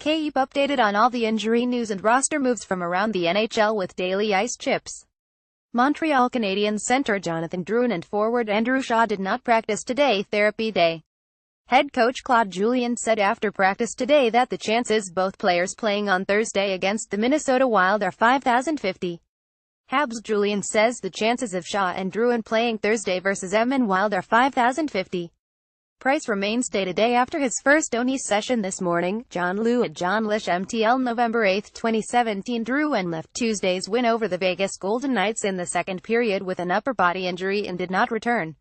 Keep updated on all the injury news and roster moves from around the NHL with daily ice chips. Montreal Canadiens center Jonathan Drouin and forward Andrew Shaw did not practice today, therapy day. Head coach Claude Julien said after practice today that the chances both players playing on Thursday against the Minnesota Wild are 5,050. Habs Julien says the chances of Shaw and Drouin playing Thursday versus MN Wild are 5,050. Price remains day-to-day after his first ONI session this morning. John Liu at John Lish MTL November 8, 2017. Drouin left Tuesday's win over the Vegas Golden Knights in the second period with an upper body injury and did not return.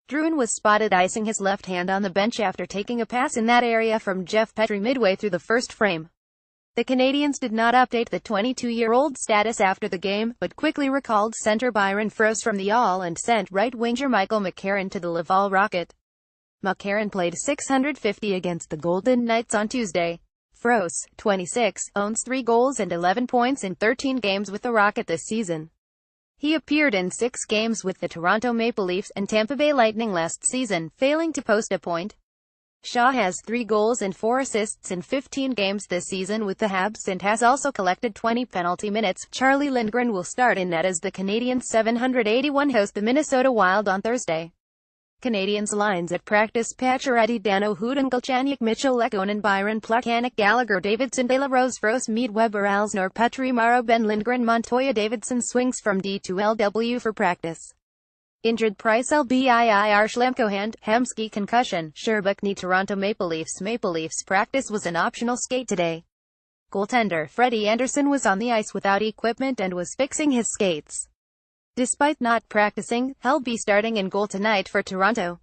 Drouin was spotted icing his left hand on the bench after taking a pass in that area from Jeff Petry midway through the first frame. The Canadiens did not update the 22-year-old's status after the game, but quickly recalled center Byron Froese from the All and sent right winger Michael McCarron to the Laval Rocket. McCarron played .650 against the Golden Knights on Tuesday. Froese, 26, owns 3 goals and 11 points in 13 games with the Rocket this season. He appeared in 6 games with the Toronto Maple Leafs and Tampa Bay Lightning last season, failing to post a point. Shaw has 3 goals and 4 assists in 15 games this season with the Habs and has also collected 20 penalty minutes. Charlie Lindgren will start in net as the Canadiens 781 host the Minnesota Wild on Thursday. Canadiens lines at practice: Pacioretty, Dano, Hudon, Galchenyuk, Mitchell, Lekkonen, Byron, Plekanec, Gallagher, Davidson, De La Rose, Froese, Mead, Weber, Alsnor, Petry, Morrow, Ben Lindgren, Montoya. Davidson swings from D to LW for practice. Injured: Price, LBIIR, Schlemko hand, Hemsky concussion, Sherbuck knee. Toronto Maple Leafs practice was an optional skate today. Goaltender Freddie Anderson was on the ice without equipment and was fixing his skates. Despite not practicing, he'll be starting in goal tonight for Toronto.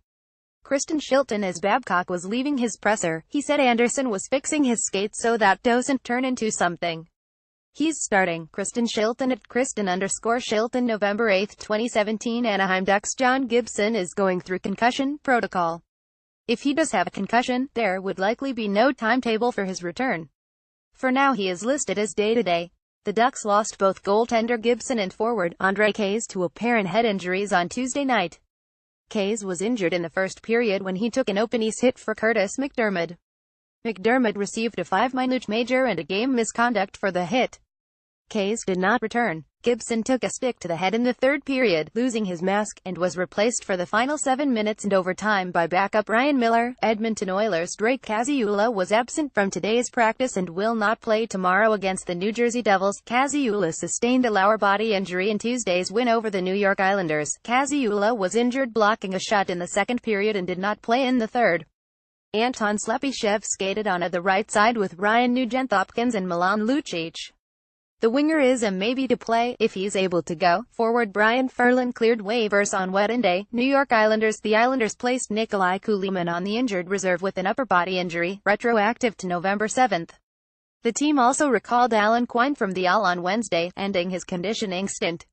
Kristen Shilton as Babcock was leaving his presser, he said Anderson was fixing his skates so that doesn't turn into something. He's starting. Kristen Shilton at Kristen_Shilton November 8, 2017. Anaheim Ducks John Gibson is going through concussion protocol. If he does have a concussion, there would likely be no timetable for his return. For now he is listed as day-to-day. The Ducks lost both goaltender Gibson and forward Andre Kays to apparent head injuries on Tuesday night. Kays was injured in the first period when he took an open ice hit for Curtis McDermott. McDermott received a 5-minute major and a game misconduct for the hit. Kays did not return. Gibson took a stick to the head in the third period, losing his mask, and was replaced for the final 7 minutes and overtime by backup Ryan Miller. Edmonton Oilers' Drake Cazziula was absent from today's practice and will not play tomorrow against the New Jersey Devils. Cazziula sustained a lower body injury in Tuesday's win over the New York Islanders. Cazziula was injured blocking a shot in the second period and did not play in the third. Anton Slepyshev skated on the right side with Ryan Nugent-Hopkins and Milan Lucic. The winger is a maybe to play, if he's able to go. Forward Brian Ferland cleared waivers on Wednesday. New York Islanders. The Islanders placed Nikolai Kulemin on the injured reserve with an upper body injury, retroactive to November 7. The team also recalled Alan Quine from the All on Wednesday, ending his conditioning stint.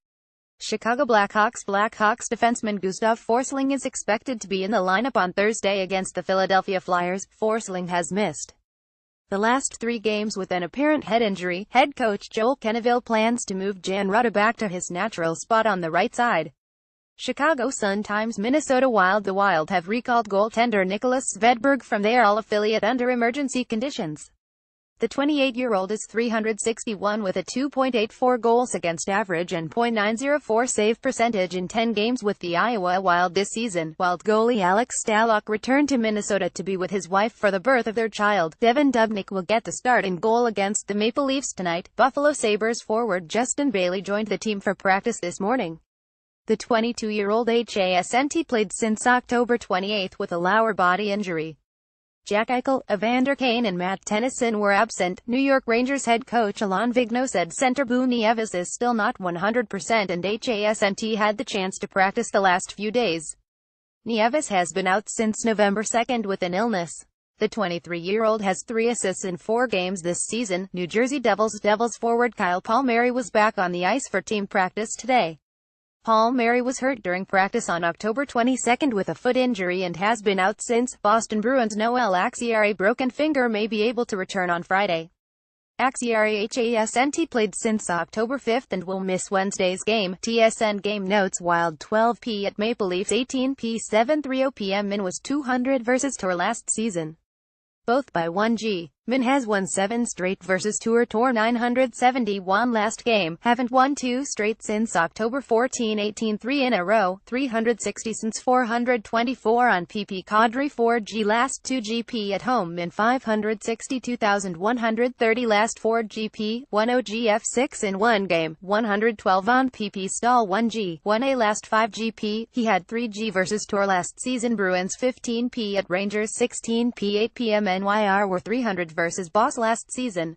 Chicago Blackhawks defenseman Gustav Forsling is expected to be in the lineup on Thursday against the Philadelphia Flyers. Forsling has missed the last 3 games with an apparent head injury. Head coach Joel Quenneville plans to move Jan Rutta back to his natural spot on the right side. Chicago Sun-Times. Minnesota Wild. The Wild have recalled goaltender Nicholas Svedberg from their All-affiliate under emergency conditions. The 28-year-old is .361 with a 2.84 goals against average and .904 save percentage in 10 games with the Iowa Wild this season. Wild goalie Alex Stalock returned to Minnesota to be with his wife for the birth of their child. Devin Dubnyk will get the start in goal against the Maple Leafs tonight. Buffalo Sabres forward Justin Bailey joined the team for practice this morning. The 22-year-old hasn't played since October 28 with a lower body injury. Jack Eichel, Evander Kane and Matt Tennyson were absent. New York Rangers head coach Alain Vigneault said center Boo Nieves is still not 100% and hasn't had the chance to practice the last few days. Nieves has been out since November 2 with an illness. The 23-year-old has 3 assists in 4 games this season. New Jersey Devils forward Kyle Palmieri was back on the ice for team practice today. Palmieri was hurt during practice on October 22 with a foot injury and has been out since. Boston Bruins Noel Acciari broken finger may be able to return on Friday. Acciari hasn't played since October 5 and will miss Wednesday's game. TSN game notes: Wild 12p at Maple Leafs 18p 7:30 p.m. Min was 200 versus Tor last season. Both by 1G. Min has won 7 straight versus Tour 971 last game, haven't won 2 straight since October 14, 18, 3 in a row, 360 since 424 on PP. Kadri 4G last 2 GP at home. Min 562,130 last 4 GP, 10 GF 6 in 1 game, 112 on PP. Stall 1G, 1A last 5 GP, he had 3G versus Tour last season. Bruins 15P at Rangers 16P 8 PM. NYR were 300 versus Boss last season.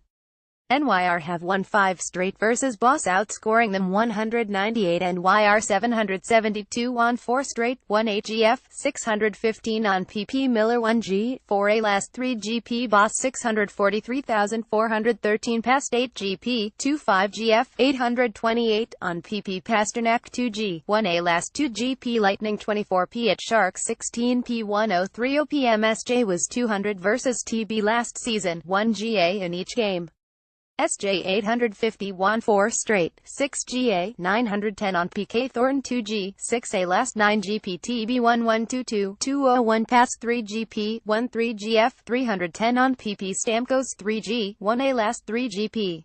NYR have won 5 straight versus Boss, outscoring them 198. NYR 772 on 4 straight, 1 AGF, 615 on PP. Miller 1G, 4A last 3 GP. Boss 643,413 past 8 GP, 25 GF, 828 on PP. Pasternak 2G, 1A last 2 GP. Lightning 24P at Sharks 16P 103 OPM. SJ was 200 versus TB last season, 1 GA in each game. SJ 851 4 straight, 6 GA, 910 on PK. Thornton 2G, 6A last 9 GP. TB 1122, 201 past 3 GP, 13 GF, 310 on PP. Stamkos 3G, 1A last 3 GP.